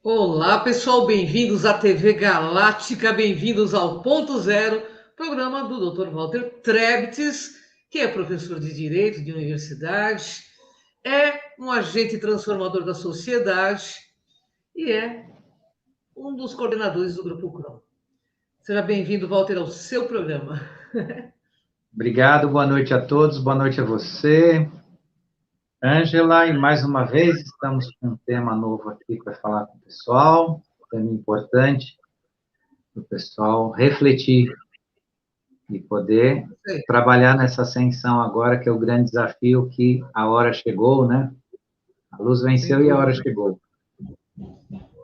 Olá, pessoal, bem-vindos à TV Galáctica, bem-vindos ao Ponto Zero, programa do Dr. Walter Trebtes, que é professor de Direito de universidade, é um agente transformador da sociedade e é um dos coordenadores do Grupo CROM. Seja bem-vindo, Walter, ao seu programa. Obrigado, boa noite a todos, boa noite a você, Ângela, e mais uma vez estamos com um tema novo aqui para falar com o pessoal, tema importante para o pessoal refletir e poder trabalhar nessa ascensão agora, que é o grande desafio que a hora chegou, né? A luz Sem venceu e a hora dúvida. chegou.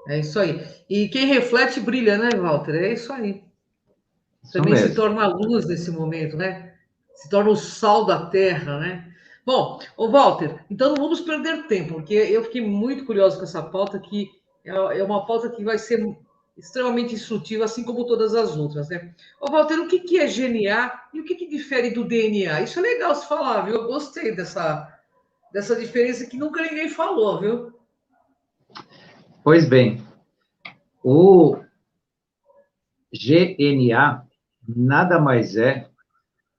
É isso aí. E quem reflete brilha, né, Walter? É isso aí. Isso Também se mesmo. torna a luz nesse momento, né? Se torna o sal da terra, né? Bom, ô Walter, então não vamos perder tempo, porque eu fiquei muito curioso com essa pauta, que é uma pauta que vai ser extremamente instrutiva, assim como todas as outras, né? Ô Walter, o que é GNA e o que difere do DNA? Isso é legal se falar, viu? Eu gostei dessa diferença que nunca ninguém falou, viu? Pois bem, o GNA nada mais é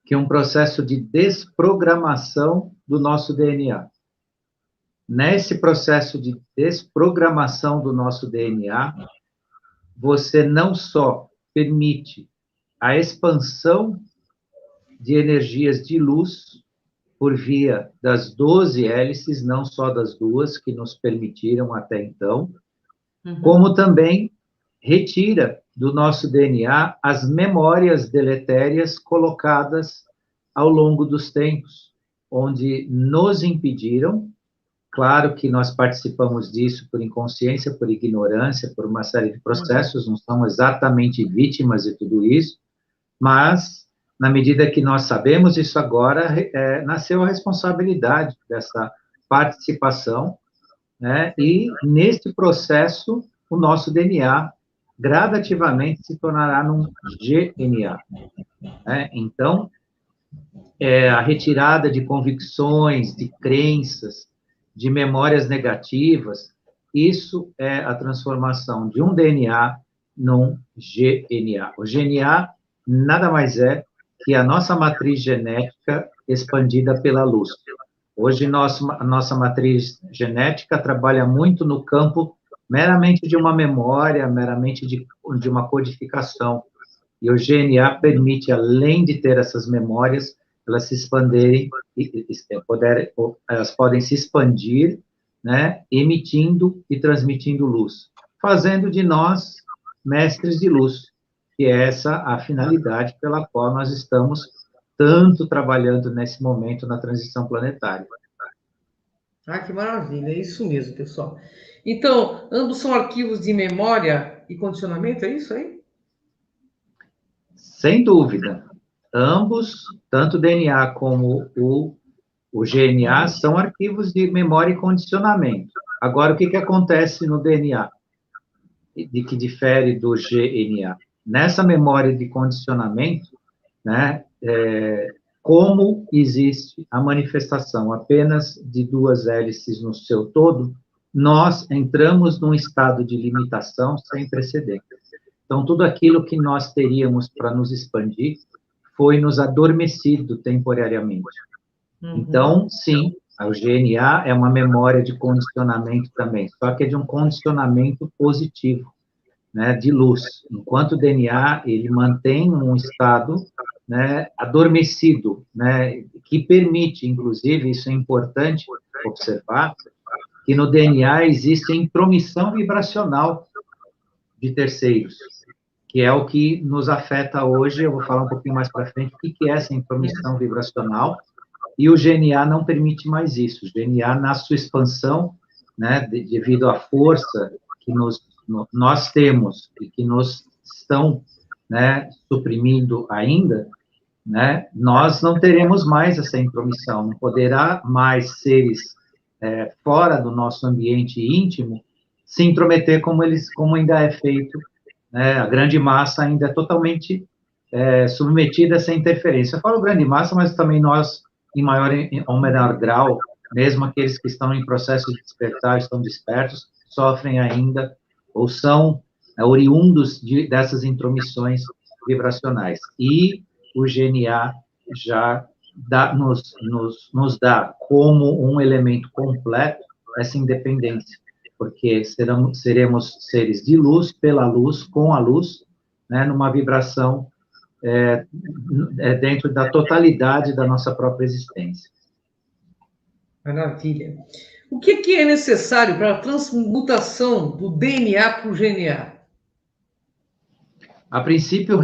que um processo de desprogramação do nosso DNA. Nesse processo de desprogramação do nosso DNA, você não só permite a expansão de energias de luz por via das 12 hélices, não só das duas que nos permitiram até então, Uhum. como também retira do nosso DNA as memórias deletérias colocadas ao longo dos tempos, onde nos impediram. Claro que nós participamos disso por inconsciência, por ignorância, por uma série de Uhum. processos, não somos exatamente vítimas de tudo isso, mas, na medida que nós sabemos isso agora, nasceu a responsabilidade dessa participação, né? E, neste processo, o nosso DNA gradativamente se tornará num GNA, né? Então, a retirada de convicções, de crenças, de memórias negativas, isso é a transformação de um DNA num GNA. O GNA nada mais é que a nossa matriz genética expandida pela luz. Hoje, a nossa matriz genética trabalha muito no campo meramente de uma memória, meramente de uma codificação. E o GNA permite, além de ter essas memórias, elas se expandirem, elas podem se expandir, né, emitindo e transmitindo luz, fazendo de nós mestres de luz, que é essa a finalidade pela qual nós estamos tanto trabalhando nesse momento na transição planetária. Ah, que maravilha, é isso mesmo, pessoal. Então, ambos são arquivos de memória e condicionamento, é isso aí? Sem dúvida, ambos, tanto o DNA como o GNA, Uhum. são arquivos de memória e condicionamento. Agora, o que, que acontece no DNA, de que difere do GNA? Nessa memória de condicionamento, né, como existe a manifestação apenas de duas hélices no seu todo, nós entramos num estado de limitação sem precedentes. Então, tudo aquilo que nós teríamos para nos expandir foi nos adormecido temporariamente. Uhum. Então, sim, o GNA é uma memória de condicionamento também, só que é de um condicionamento positivo, né, de luz. Enquanto o DNA, ele mantém um estado, né, adormecido, né, que permite, inclusive, isso é importante observar, que no DNA existe a intromissão vibracional de terceiros, que é o que nos afeta hoje. Eu vou falar um pouquinho mais para frente o que é essa intromissão vibracional, e o GNA não permite mais isso. O GNA, na sua expansão, né, devido à força que nós temos e que nos estão, né, suprimindo ainda, né, nós não teremos mais essa intromissão, não poderá mais seres fora do nosso ambiente íntimo se intrometer como ainda é feito, né, a grande massa ainda é totalmente submetida a essa interferência. Eu falo grande massa, mas também nós, em maior ou menor grau, mesmo aqueles que estão em processo de despertar, estão despertos, sofrem ainda ou são oriundos dessas intromissões vibracionais. E o GNA já nos dá como um elemento completo essa independência, porque seremos seres de luz, pela luz, com a luz, né, numa vibração dentro da totalidade da nossa própria existência. Maravilha. O que é necessário para a transmutação do DNA para o GNA? A princípio,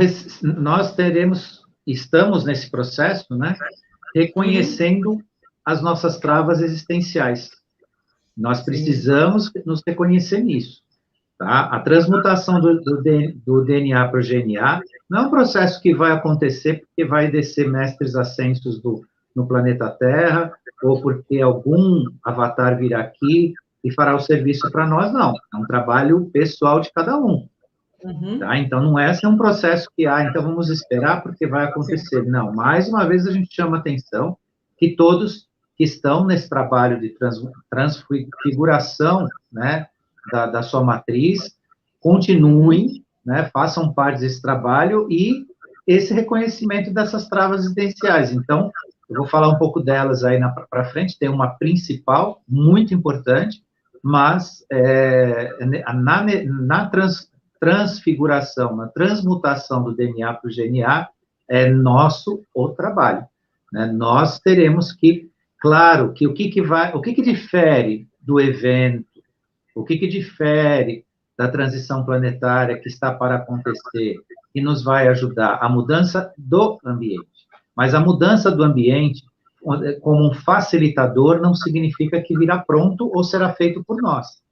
nós estamos nesse processo, né, reconhecendo as nossas travas existenciais. Nós precisamos nos reconhecer nisso. Tá? A transmutação do DNA para o GNA não é um processo que vai acontecer porque vai descer mestres ascensos no planeta Terra, ou porque algum avatar virá aqui e fará o serviço para nós, não. É um trabalho pessoal de cada um. Tá? Então, não é assim um processo que, então vamos esperar porque vai acontecer. Não, mais uma vez a gente chama atenção que todos que estão nesse trabalho de transfiguração, né, da sua matriz, continuem, né, façam parte desse trabalho e esse reconhecimento dessas travas existenciais. Então, eu vou falar um pouco delas aí para frente, tem uma principal, muito importante, mas na transfiguração, na transmutação do DNA para o GNA, é nosso o trabalho. Né? Nós teremos que, claro, que o que difere do evento, o que difere da transição planetária que está para acontecer e nos vai ajudar? A mudança do ambiente. Mas a mudança do ambiente, como um facilitador, não significa que virá pronto ou será feito por nós.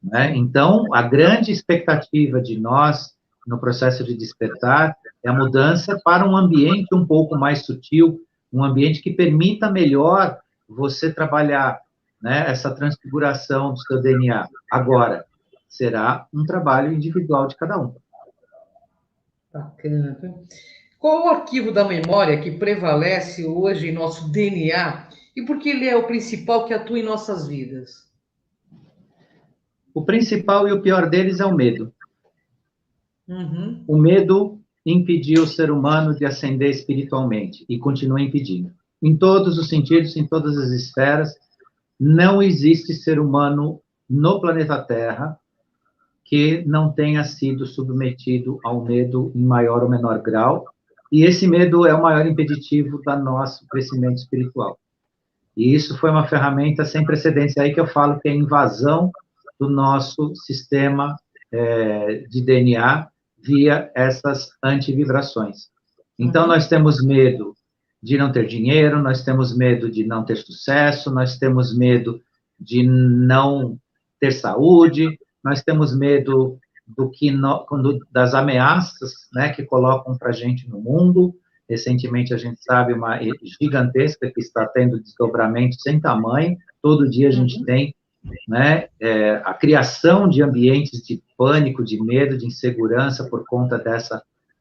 Né? Então, a grande expectativa de nós, no processo de despertar, é a mudança para um ambiente um pouco mais sutil, um ambiente que permita melhor você trabalhar, né, essa transfiguração do seu DNA. Agora, será um trabalho individual de cada um. Bacana. Qual o arquivo da memória que prevalece hoje em nosso DNA e por que ele é o principal que atua em nossas vidas? O principal e o pior deles é o medo. O medo impediu o ser humano de ascender espiritualmente e continua impedindo. Em todos os sentidos, em todas as esferas, não existe ser humano no planeta Terra que não tenha sido submetido ao medo em maior ou menor grau, e esse medo é o maior impeditivo do nosso crescimento espiritual. E isso foi uma ferramenta sem precedentes aí que eu falo que é a invasão do nosso sistema de DNA via essas antivibrações. Então, nós temos medo de não ter dinheiro, nós temos medo de não ter sucesso, nós temos medo de não ter saúde, nós temos medo das ameaças, né, que colocam para a gente no mundo. Recentemente, a gente sabe uma gigantesca que está tendo desdobramento sem tamanho, todo dia a gente tem, né, a criação de ambientes de pânico, de medo, de insegurança por conta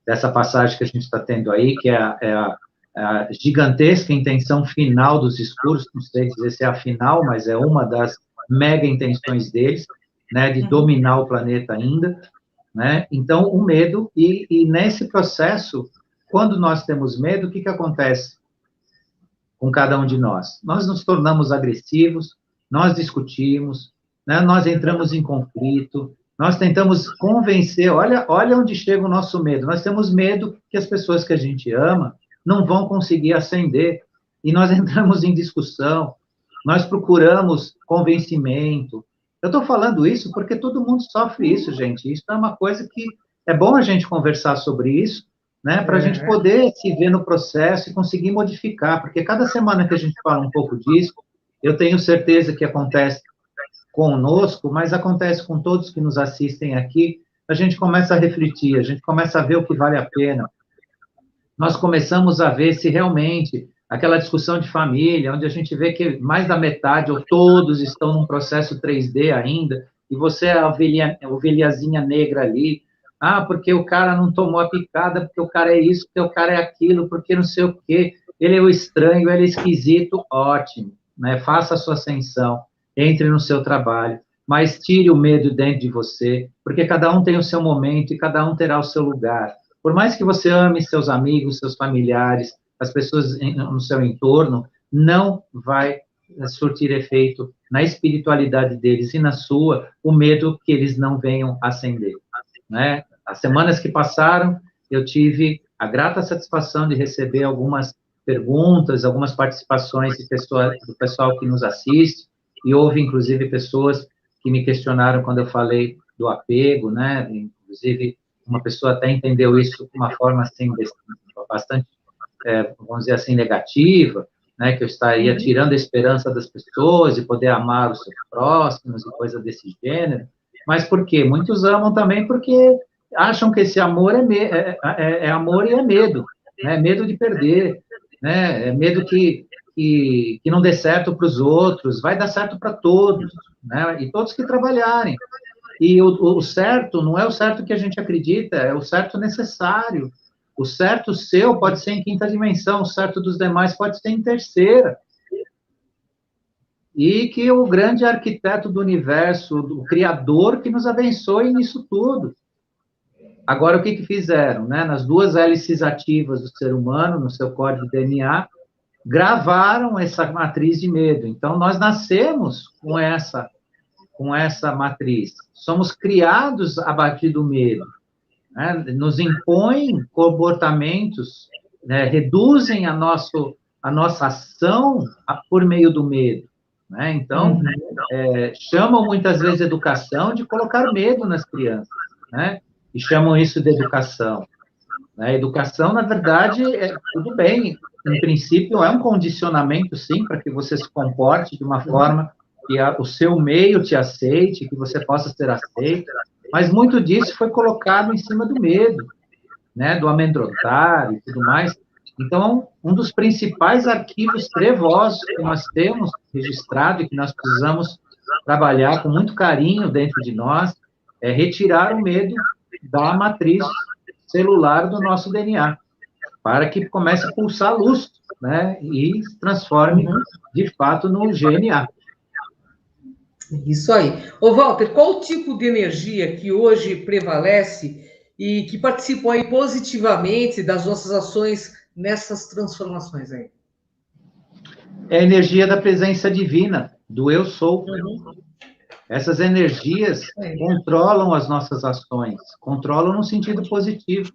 dessa passagem que a gente está tendo aí, que é a gigantesca intenção final dos discursos, não sei dizer se é a final, mas é uma das mega intenções deles, né, de dominar o planeta ainda, né? Então, o medo, e nesse processo, quando nós temos medo, o que acontece com cada um de nós? Nós nos tornamos agressivos, nós discutimos, né, nós entramos em conflito, nós tentamos convencer, olha onde chega o nosso medo, nós temos medo que as pessoas que a gente ama não vão conseguir ascender, e nós entramos em discussão, nós procuramos convencimento. Eu estou falando isso porque todo mundo sofre isso, gente, isso é uma coisa que é bom a gente conversar sobre isso, né, para a gente poder se ver no processo e conseguir modificar, porque cada semana que a gente fala um pouco disso, eu tenho certeza que acontece conosco, mas acontece com todos que nos assistem aqui, a gente começa a refletir, a gente começa a ver o que vale a pena. Nós começamos a ver se realmente aquela discussão de família, onde a gente vê que mais da metade ou todos estão num processo 3D ainda, e você é a ovelhazinha negra ali, porque o cara não tomou a picada, porque o cara é isso, porque o cara é aquilo, porque não sei o quê, ele é o estranho, ele é esquisito, ótimo, né? Faça a sua ascensão, entre no seu trabalho, mas tire o medo dentro de você, porque cada um tem o seu momento e cada um terá o seu lugar. Por mais que você ame seus amigos, seus familiares, as pessoas no seu entorno, não vai surtir efeito na espiritualidade deles e na sua, o medo que eles não venham acender, né? As semanas que passaram, eu tive a grata satisfação de receber algumas perguntas, algumas participações do pessoal que nos assiste, e houve, inclusive, pessoas que me questionaram quando eu falei do apego, né? Inclusive, uma pessoa até entendeu isso de uma forma, assim, bastante, vamos dizer assim, negativa, né? Que eu estaria tirando a esperança das pessoas de poder amar os seus próximos e coisa desse gênero. Mas por quê? Muitos amam também porque acham que esse amor é amor e é medo, né? Medo de perder, né? É medo que não dê certo para os outros, vai dar certo para todos, né? E todos que trabalharem. E o certo não é o certo que a gente acredita, é o certo necessário. O certo seu pode ser em quinta dimensão, o certo dos demais pode ser em terceira. E que o grande arquiteto do universo, o Criador, que nos abençoe nisso tudo. Agora, o que fizeram? Né? Nas duas hélices ativas do ser humano, no seu código de DNA, gravaram essa matriz de medo. Então, nós nascemos com essa matriz. Somos criados a partir do medo. Né? Nos impõem comportamentos, né? Reduzem a nossa ação por meio do medo. Né? Então, chamam muitas vezes educação de colocar medo nas crianças, né? E chamam isso de educação. Né? Educação, na verdade, tudo bem, em princípio, é um condicionamento, sim, para que você se comporte de uma forma que o seu meio te aceite, que você possa ser aceito, mas muito disso foi colocado em cima do medo, né? Do amedrontar e tudo mais. Então, um dos principais arquivos trevosos que nós temos registrado e que nós precisamos trabalhar com muito carinho dentro de nós é retirar o medo da matriz celular do nosso DNA, para que comece a pulsar luz, né? E se transforme, de fato, no GNA. Isso aí. Ô, Walter, qual o tipo de energia que hoje prevalece e que participam aí positivamente das nossas ações nessas transformações aí? É a energia da presença divina, do eu sou. Essas energias controlam as nossas ações, controlam no sentido positivo,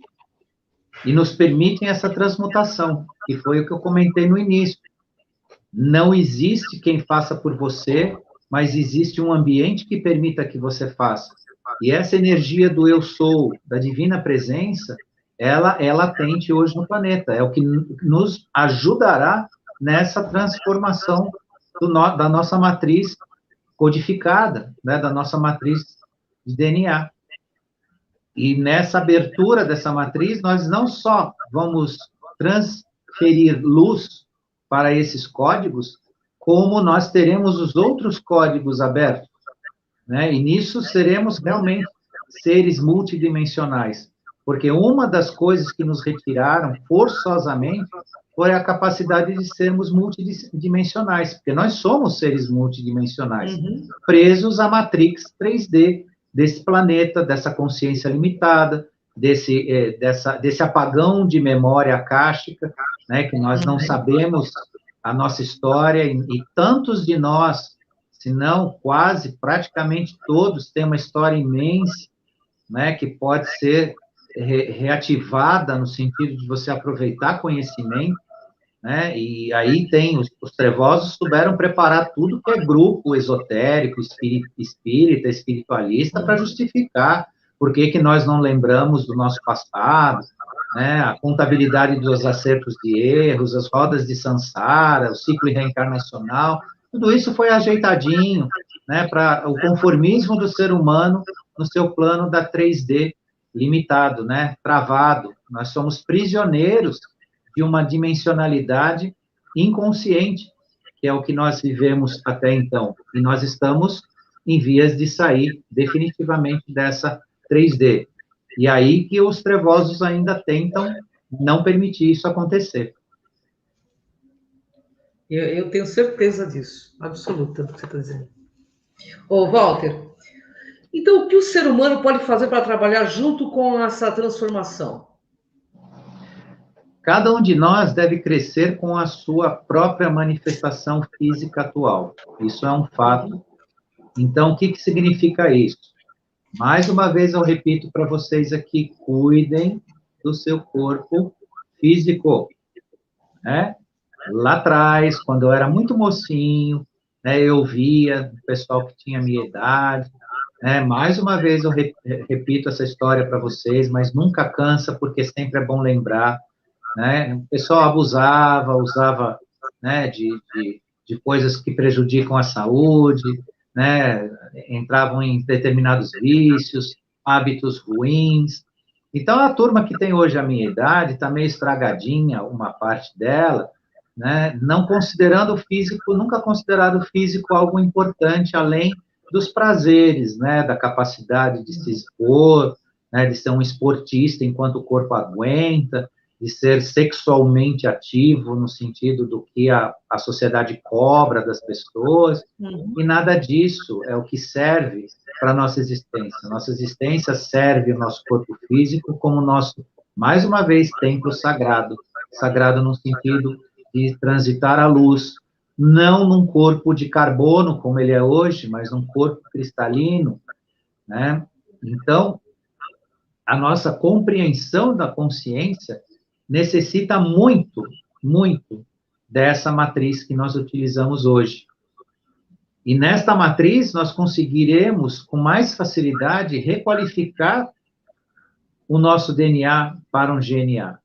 e nos permitem essa transmutação, que foi o que eu comentei no início. Não existe quem faça por você, mas existe um ambiente que permita que você faça. E essa energia do eu sou, da divina presença, ela é latente hoje no planeta, é o que nos ajudará nessa transformação da nossa matriz codificada, né, da nossa matriz de DNA. E nessa abertura dessa matriz, nós não só vamos transferir luz para esses códigos, como nós teremos os outros códigos abertos, né? E nisso seremos realmente seres multidimensionais, porque uma das coisas que nos retiraram forçosamente foi a capacidade de sermos multidimensionais, porque nós somos seres multidimensionais, presos à matrix 3D desse planeta, dessa consciência limitada, desse apagão de memória akáshica, né, que nós não sabemos a nossa história, e tantos de nós, se não quase, praticamente todos, têm uma história imensa, né, que pode ser reativada no sentido de você aproveitar conhecimento, né, e aí tem, os trevosos souberam preparar tudo que é grupo esotérico, espírita, espiritualista, para justificar por que nós não lembramos do nosso passado, né, a contabilidade dos acertos e erros, as rodas de Sansara, o ciclo reencarnacional, tudo isso foi ajeitadinho, né, para o conformismo do ser humano no seu plano da 3D limitado, né, travado. Nós somos prisioneiros de uma dimensionalidade inconsciente, que é o que nós vivemos até então. E nós estamos em vias de sair definitivamente dessa 3D. E aí que os trevosos ainda tentam não permitir isso acontecer. Eu tenho certeza disso, absoluta, do que você está dizendo. Ô, Walter, Então, o que o ser humano pode fazer para trabalhar junto com essa transformação? Cada um de nós deve crescer com a sua própria manifestação física atual. Isso é um fato. Então, o que significa isso? Mais uma vez, eu repito para vocês aqui: cuidem do seu corpo físico, né? Lá atrás, quando eu era muito mocinho, né, eu via o pessoal que tinha a minha idade, né? Mais uma vez, eu repito essa história para vocês, mas nunca cansa, porque sempre é bom lembrar, né? O pessoal abusava, usava, né, de coisas que prejudicam a saúde, né? Entravam em determinados vícios, hábitos ruins. Então, a turma que tem hoje a minha idade está meio estragadinha, uma parte dela, né? Não considerando o físico, nunca considerado o físico algo importante, além dos prazeres, né? Da capacidade de se expor, né? De ser um esportista enquanto o corpo aguenta, de ser sexualmente ativo, no sentido do que a sociedade cobra das pessoas, e nada disso é o que serve para a nossa existência. Nossa existência serve o nosso corpo físico como nosso, mais uma vez, templo sagrado. Sagrado no sentido de transitar a luz, não num corpo de carbono, como ele é hoje, mas num corpo cristalino, né? Então, a nossa compreensão da consciência necessita muito, muito dessa matriz que nós utilizamos hoje. E nesta matriz, nós conseguiremos, com mais facilidade, requalificar o nosso DNA para um GNA.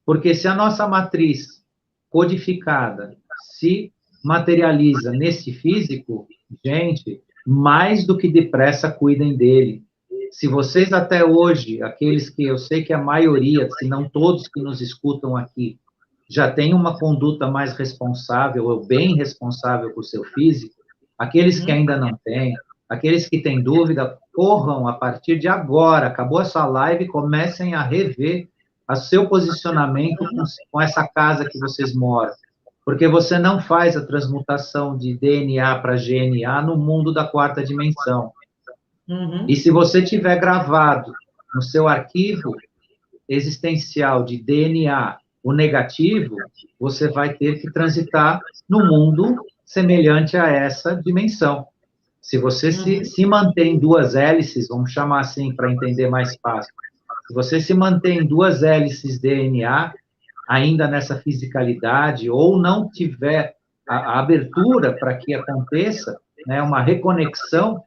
Porque se a nossa matriz codificada se materializa nesse físico, gente, mais do que depressa cuidem dele. Se vocês até hoje, aqueles que eu sei que a maioria, se não todos que nos escutam aqui, já têm uma conduta mais responsável ou bem responsável com o seu físico, aqueles que ainda não têm, aqueles que têm dúvida, corram a partir de agora, acabou essa live, comecem a rever o seu posicionamento com essa casa que vocês moram. Porque você não faz a transmutação de DNA para GNA no mundo da quarta dimensão. E se você tiver gravado no seu arquivo existencial de DNA o negativo, você vai ter que transitar no mundo semelhante a essa dimensão. Se você se mantém em duas hélices, vamos chamar assim para entender mais fácil, se você se mantém em duas hélices DNA, ainda nessa fisicalidade, ou não tiver a abertura para que aconteça, né, uma reconexão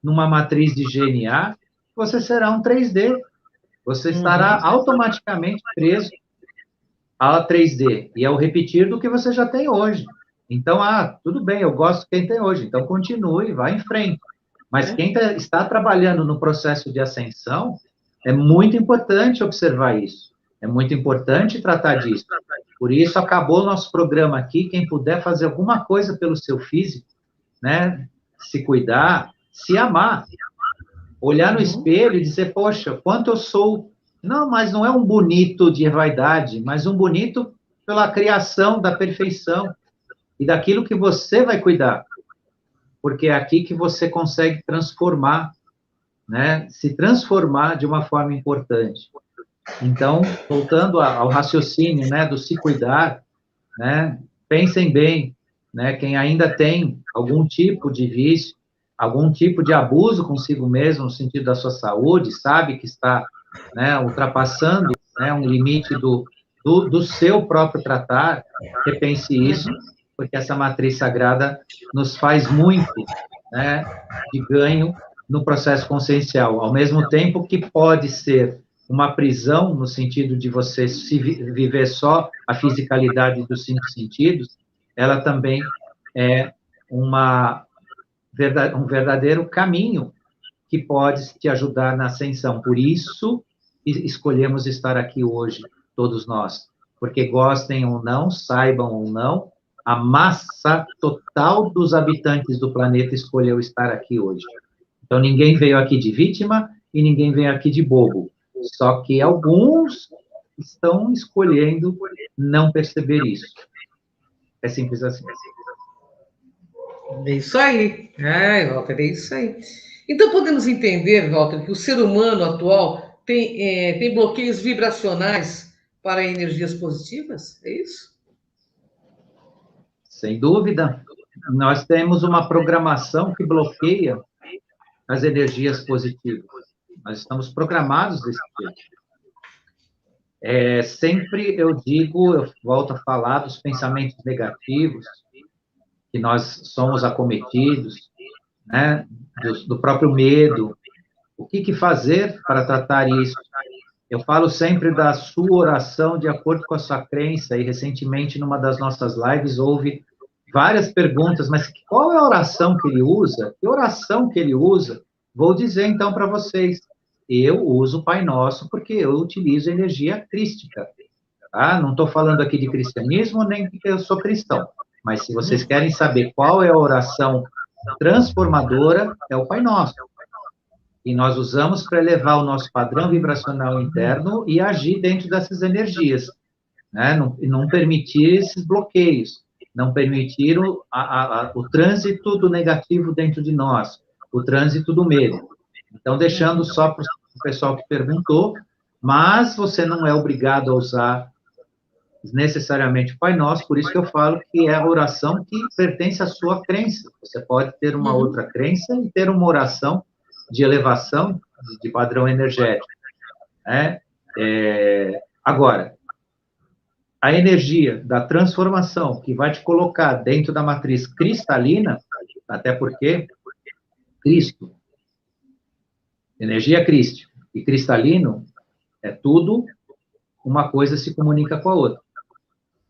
numa matriz de GNA, você será um 3D. Você estará automaticamente preso a 3D. E é o repetir do que você já tem hoje. Então, tudo bem, eu gosto de quem tem hoje, então continue, vá em frente. Mas quem está trabalhando no processo de ascensão, é muito importante observar isso. É muito importante tratar disso. Por isso, acabou o nosso programa aqui. Quem puder fazer alguma coisa pelo seu físico, né? Se cuidar, se amar. Olhar no espelho e dizer, poxa, quanto eu sou... Não, mas não é um bonito de vaidade, mas um bonito pela criação da perfeição e daquilo que você vai cuidar. Porque é aqui que você consegue transformar, né? Se transformar de uma forma importante. Então, voltando ao raciocínio, né, do se cuidar, né? Pensem bem, né? Quem ainda tem algum tipo de vício, algum tipo de abuso consigo mesmo, no sentido da sua saúde, sabe que está, né, ultrapassando, né, um limite do seu próprio tratar, repense isso, porque essa matriz sagrada nos faz muito, né, de ganho no processo consciencial, ao mesmo tempo que pode ser uma prisão, no sentido de você se viver só a fisicalidade dos 5 sentidos, ela também é um verdadeiro caminho que pode te ajudar na ascensão. Por isso, escolhemos estar aqui hoje, todos nós. Porque gostem ou não, saibam ou não, a massa total dos habitantes do planeta escolheu estar aqui hoje. Então, ninguém veio aqui de vítima e ninguém veio aqui de bobo. Só que alguns estão escolhendo não perceber isso. É simples assim. É isso aí. Walter, é isso aí. Então, podemos entender, Walter, que o ser humano atual tem bloqueios vibracionais para energias positivas? É isso? Sem dúvida, nós temos uma programação que bloqueia as energias positivas. Nós estamos programados desse jeito. Sempre eu digo, eu volto a falar dos pensamentos negativos, que nós somos acometidos, né, do próprio medo. O que fazer para tratar isso? Eu falo sempre da sua oração de acordo com a sua crença, e recentemente, numa das nossas lives, houve várias perguntas, mas qual é a oração que ele usa? Que oração que ele usa? Vou dizer, então, para vocês. Eu uso o Pai Nosso porque eu utilizo energia crística. Tá? Não estou falando aqui de cristianismo, nem que eu sou cristão. Mas se vocês querem saber qual é a oração transformadora, é o Pai Nosso. E nós usamos para elevar o nosso padrão vibracional interno e agir dentro dessas energias, né? Não permitir esses bloqueios, não permitir o trânsito do negativo dentro de nós, o trânsito do medo. Então, deixando só para o pessoal que perguntou, mas você não é obrigado a usar necessariamente o Pai Nosso, por isso que eu falo que é a oração que pertence à sua crença. Você pode ter uma outra crença e ter uma oração de elevação de padrão energético, né? Agora, a energia da transformação que vai te colocar dentro da matriz cristalina, até porque Cristo, energia crística e cristalino, é tudo, uma coisa se comunica com a outra.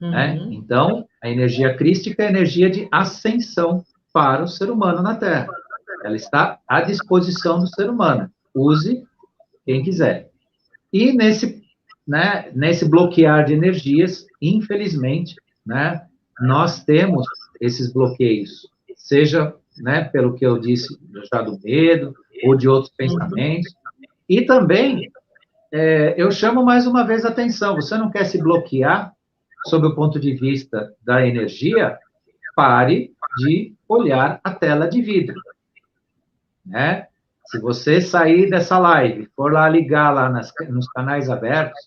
Né? Então, a energia crística é a energia de ascensão para o ser humano na Terra. Ela está à disposição do ser humano. Use quem quiser. E nesse bloquear de energias, infelizmente, né, nós temos esses bloqueios, seja, né, pelo que eu disse já do medo, ou de outros pensamentos. E também, eu chamo mais uma vez a atenção, você não quer se bloquear sob o ponto de vista da energia, pare de olhar a tela de vidro. Né? Se você sair dessa live, for lá ligar lá nos canais abertos,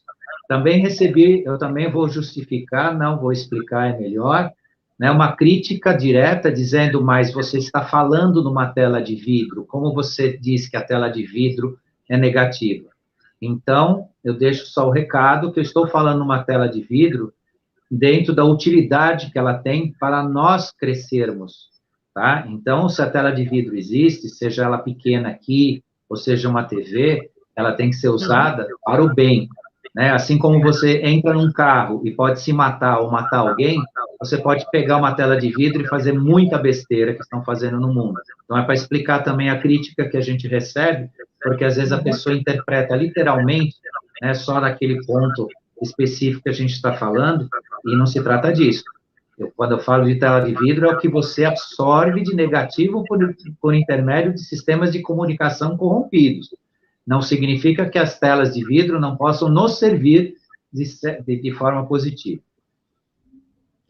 eu também vou justificar, não vou explicar, é melhor, né, uma crítica direta dizendo, mas você está falando numa tela de vidro, como você diz que a tela de vidro é negativa? Então, eu deixo só o recado que eu estou falando numa tela de vidro dentro da utilidade que ela tem para nós crescermos, tá? Então, se a tela de vidro existe, seja ela pequena aqui, ou seja uma TV, ela tem que ser usada para o bem, né? Assim como você entra num carro e pode se matar ou matar alguém, você pode pegar uma tela de vidro e fazer muita besteira que estão fazendo no mundo. Então, é para explicar também a crítica que a gente recebe, porque às vezes a pessoa interpreta literalmente, né, só naquele ponto específico que a gente está falando, e não se trata disso. Quando eu falo de tela de vidro, é o que você absorve de negativo por intermédio de sistemas de comunicação corrompidos. Não significa que as telas de vidro não possam nos servir de forma positiva.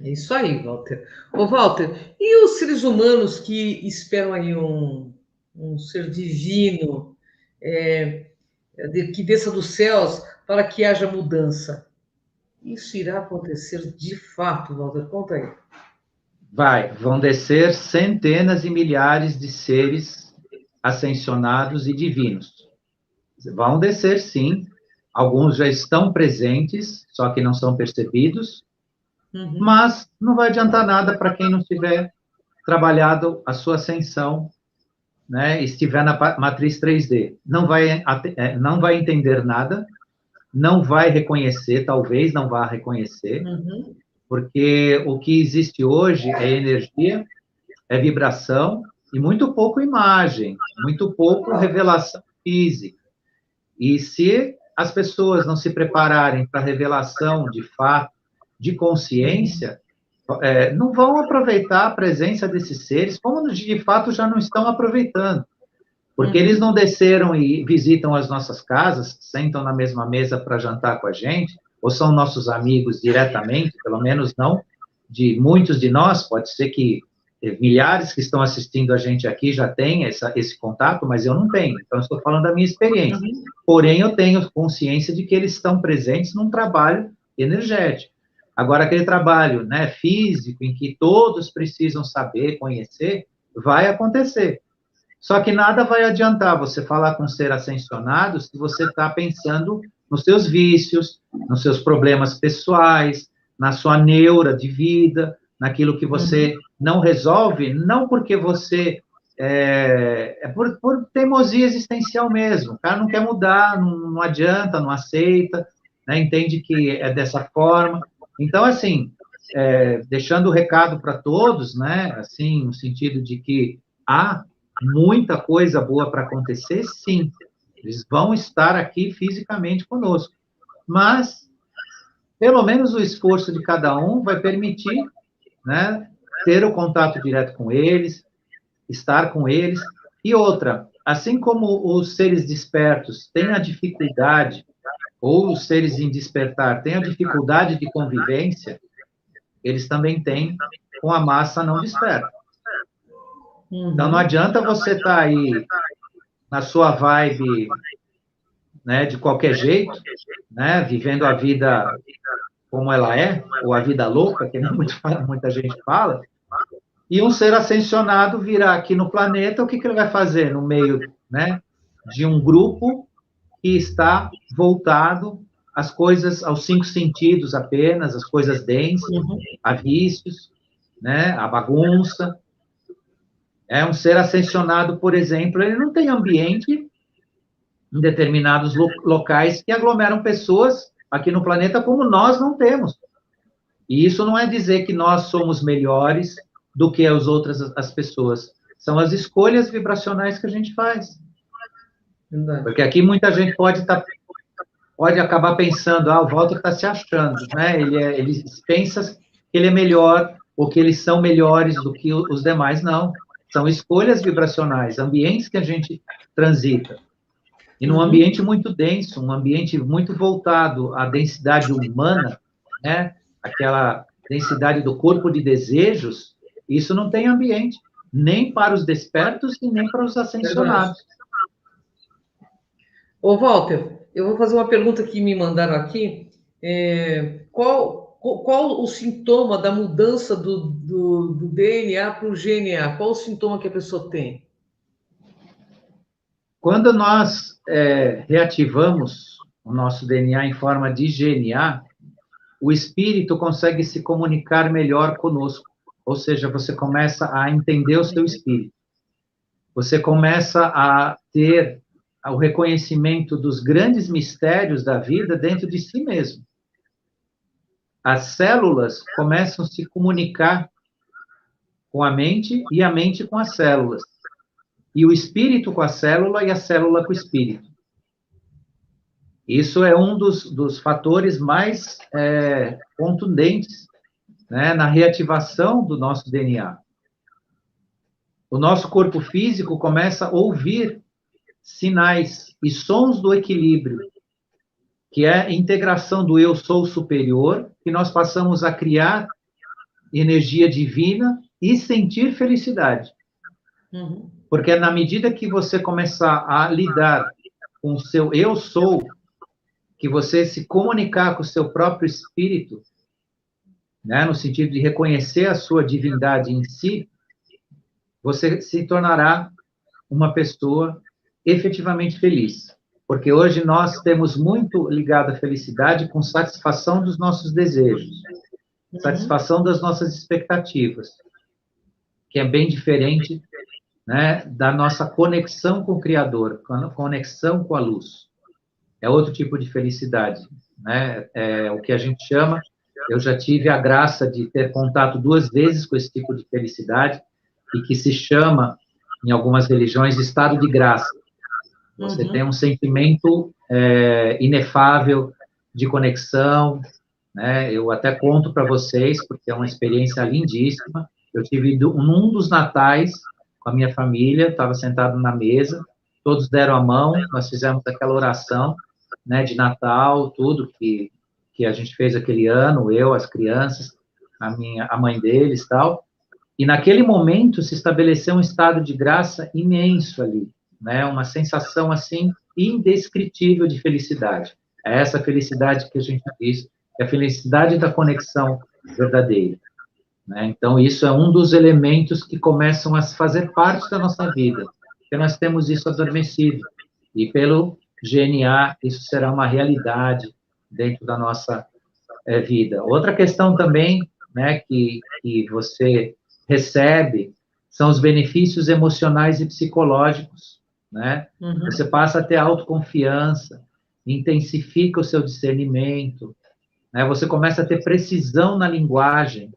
É isso aí, Walter. Ô, Walter, e os seres humanos que esperam aí um ser divino, que desça dos céus para que haja mudança? Isso irá acontecer de fato, Walter? Conta aí. Vão descer centenas e milhares de seres ascensionados e divinos. Vão descer, sim. Alguns já estão presentes, só que não são percebidos. Mas não vai adiantar nada para quem não tiver trabalhado a sua ascensão, né, estiver na matriz 3D. Não vai entender nada, não vai reconhecer, talvez não vá reconhecer, porque o que existe hoje é energia, é vibração e muito pouco imagem, muito pouco revelação física. E se as pessoas não se prepararem para a revelação de fato, de consciência, não vão aproveitar a presença desses seres, como de fato já não estão aproveitando. Porque eles não desceram e visitam as nossas casas, sentam na mesma mesa para jantar com a gente, ou são nossos amigos diretamente, pelo menos não de muitos de nós, pode ser que milhares que estão assistindo a gente aqui já têm esse contato, mas eu não tenho. Então, eu estou falando da minha experiência. Uhum. Porém, eu tenho consciência de que eles estão presentes num trabalho energético. Agora, aquele trabalho, né, físico, em que todos precisam saber, conhecer, vai acontecer. Só que nada vai adiantar você falar com um ser ascensionado se você está pensando nos seus vícios, nos seus problemas pessoais, na sua neura de vida, naquilo que você não resolve, não porque você por teimosia existencial mesmo. O cara não quer mudar, não adianta, não aceita, né, entende que é dessa forma. Então, assim, deixando o recado para todos, né, assim, no sentido de que há muita coisa boa para acontecer, sim. Eles vão estar aqui fisicamente conosco. Mas, pelo menos o esforço de cada um vai permitir, né, ter o contato direto com eles, estar com eles. E outra, assim como os seres despertos têm a dificuldade, ou os seres em despertar têm a dificuldade de convivência, eles também têm com a massa não desperta. Então, não adianta você estar aí na sua vibe, né, de qualquer jeito, né, vivendo a vida como ela é, ou a vida louca, que muita gente fala, e um ser ascensionado virá aqui no planeta, o que ele vai fazer no meio, né, de um grupo que está voltado às coisas, aos 5 sentidos apenas, às coisas densas, a vícios, né, a bagunça. Um ser ascensionado, por exemplo, ele não tem ambiente em determinados locais que aglomeram pessoas aqui no planeta como nós não temos. E isso não é dizer que nós somos melhores do que as pessoas. São as escolhas vibracionais que a gente faz. Porque aqui muita gente pode acabar pensando, o Walter está se achando, né? Ele pensa que ele é melhor, ou que eles são melhores do que os demais. Não. São escolhas vibracionais, ambientes que a gente transita. E num ambiente muito denso, um ambiente muito voltado à densidade humana, né? Aquela densidade do corpo de desejos, isso não tem ambiente, nem para os despertos e nem para os ascensionados. Ô, Walter, eu vou fazer uma pergunta que me mandaram aqui. Qual o sintoma da mudança do DNA para o GNA? Qual o sintoma que a pessoa tem? Quando nós reativamos o nosso DNA em forma de GNA, o espírito consegue se comunicar melhor conosco. Ou seja, você começa a entender o seu espírito. Você começa a ter o reconhecimento dos grandes mistérios da vida dentro de si mesmo. As células começam a se comunicar com a mente e a mente com as células. E o espírito com a célula e a célula com o espírito. Isso é um dos fatores mais contundentes, né, na reativação do nosso DNA. O nosso corpo físico começa a ouvir sinais e sons do equilíbrio, que é a integração do eu sou superior, que nós passamos a criar energia divina e sentir felicidade. Porque na medida que você começar a lidar com o seu eu sou, que você se comunicar com o seu próprio espírito, né, no sentido de reconhecer a sua divindade em si, você se tornará uma pessoa efetivamente feliz. Porque hoje nós temos muito ligado à felicidade com satisfação dos nossos desejos, satisfação das nossas expectativas, que é bem diferente, né, da nossa conexão com o Criador, conexão com a luz. É outro tipo de felicidade, né? É o que a gente chama, eu já tive a graça de ter contato 2 vezes com esse tipo de felicidade, e que se chama, em algumas religiões, estado de graça. Você tem um sentimento inefável de conexão, né? Eu até conto para vocês, porque é uma experiência lindíssima. Eu tive num dos natais com a minha família, estava sentado na mesa, todos deram a mão, nós fizemos aquela oração, né, de Natal, tudo que a gente fez aquele ano, eu, as crianças, a mãe deles, tal. E naquele momento se estabeleceu um estado de graça imenso ali, né? Uma sensação assim indescritível de felicidade. É essa felicidade que a gente diz, é a felicidade da conexão verdadeira, né? Então isso é um dos elementos que começam a fazer parte da nossa vida, porque nós temos isso adormecido e pelo GNA isso será uma realidade dentro da nossa vida. Outra questão também, né, que você recebe são os benefícios emocionais e psicológicos, né? Uhum. Você passa a ter autoconfiança, intensifica o seu discernimento, né? Você começa a ter precisão na linguagem,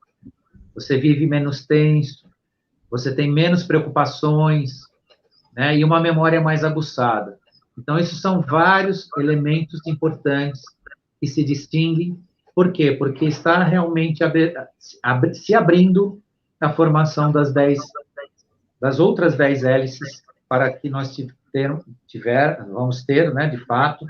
você vive menos tenso, você tem menos preocupações, né? E uma memória mais aguçada. Então, esses são vários elementos importantes que se distinguem. Por quê? Porque está realmente se abrindo a formação das outras 10 hélices para que nós vamos ter, né, de fato,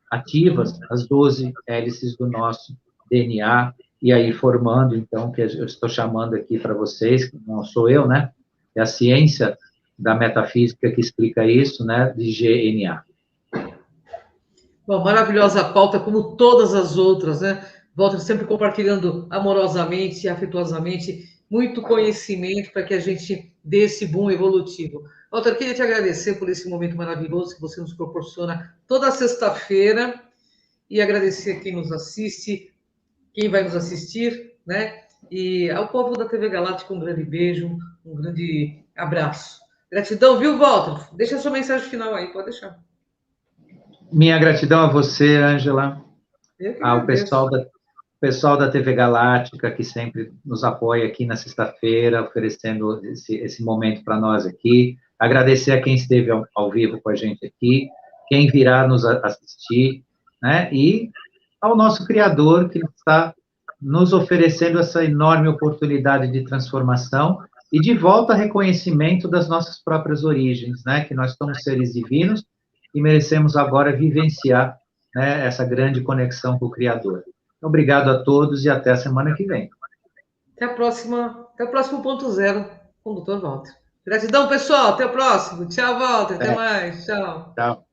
ativas as 12 hélices do nosso DNA, e aí formando, então, que eu estou chamando aqui para vocês, que não sou eu, né, é a ciência da metafísica que explica isso, né, de GNA. Bom, maravilhosa pauta, como todas as outras, né? Walter sempre compartilhando amorosamente e afetuosamente muito conhecimento para que a gente dê esse boom evolutivo. Walter, queria te agradecer por esse momento maravilhoso que você nos proporciona toda sexta-feira e agradecer quem nos assiste, quem vai nos assistir, né? E ao povo da TV Galáctica, um grande beijo, um grande abraço. Gratidão, viu, Walter? Deixa a sua mensagem final aí, pode deixar. Minha gratidão a você, Ângela, Eu que ao agradeço. pessoal da TV Galáctica, que sempre nos apoia aqui na sexta-feira, oferecendo esse momento para nós aqui. Agradecer a quem esteve ao vivo com a gente aqui, quem virá nos assistir, né? E ao nosso Criador, que está nos oferecendo essa enorme oportunidade de transformação e de volta a reconhecimento das nossas próprias origens, né? Que nós somos seres divinos e merecemos agora vivenciar, né, essa grande conexão com o Criador. Obrigado a todos e até a semana que vem. Até a próxima, até o próximo ponto zero com o Dr. Walter. Gratidão, pessoal. Até o próximo. Tchau, Walter. Até mais. Tchau. Tchau.